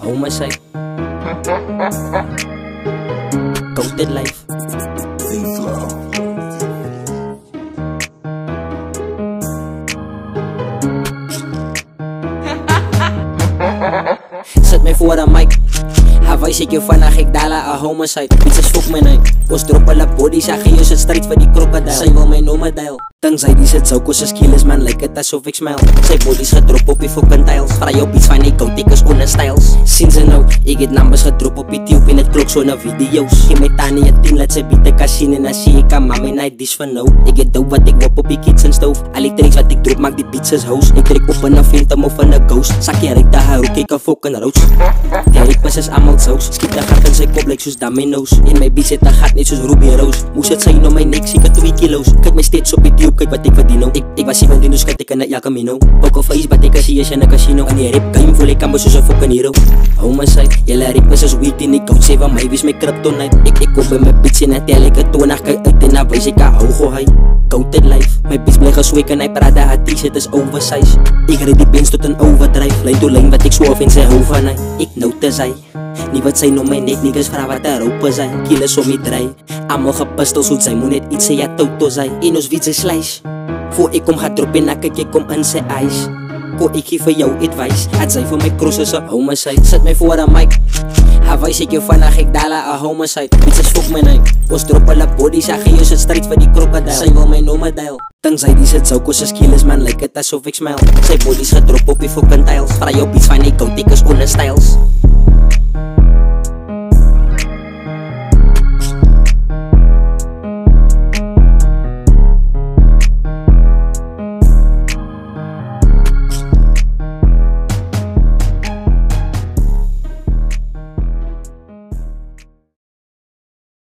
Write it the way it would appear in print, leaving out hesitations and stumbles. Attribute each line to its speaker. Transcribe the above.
Speaker 1: homicide. Coated life. Zet mij voor een mic. Hawaii zit je vannacht, ik dala a homicide. Pizza's fok mijn night. Ons drop alle body, zag je het strijd voor die krokodil. Zij wil mij noemen dial. Tenzij die zit zo koos skills man, lijkt het alsof ik smile. Zij body's gedrop op die fucking tiles. Vraag op iets van ik koud, ik is styles. Sinds en nou, ik het numbers gedrop op die tube in het klok zo naar video's. Je met Tani en team, laat ze bieten casino en dan zie ik aan mama night dish van nou. Ik het dope wat ik wop op die kids en stoof. Alle tricks wat ik drop maak die pizzas house. Ik trek op een phantom of een ghost. Zakje rijk de haar, ook ik een fucking roos. Die rippers is allemaal saus. Schiet de gat in zijn kop, lijkt zoals Domino's. In mijn beat zit een gat, net zoals Ruby Rose. Moest het zijn om mijn nek, zie ik 2 kilo's. Kijk mij steeds op die tube, kijk wat ik verdien. Ik was 17, dus kijk ik naar El Camino. Poker face, but ik zie je in een casino. En die rip game voel ik aan me zoals een fucking hero. Homicide, jullie rippers is weak in die coach. Zij van mij, wie is mijn kryptonite. Ik koop bij mijn bitch en dan tel ik het toon. Kijk uit en dan wijs ik haar hoog high. Coated life, mijn bitch blijft geswik en hij praat dat haar t-shirt is oversized. Ik red die pins tot een overdrive. Lijn to lijn wat ik zwoer in zijn hoofd van hij. Ik note zij. Niet wat zij om mijn nek, niggas vraag wat er open zijn. Killers om je draai. Allemaal gepistol, zoet zij moet net iets zeggen, ja toto zij. In ons wiet zijn slice. Voor ik kom ga droppen, dan kijk ik kom in zijn ijs. Ko ik geef voor jou advice. Het zijn voor mij cross is een homicide. Zet mij voor een mic. Hawaii zit je vannacht, ik dala a homicide. Pizza's fok mijn night. Ons drop alle body, zag je het strijd voor die krokodil. Zij wil mij noemen dial. Tenzij die zit zo koos skills man, lijkt het alsof ik smile. Zij body's gedrop op die fucking tiles. Vraag op iets van ik koud, ik is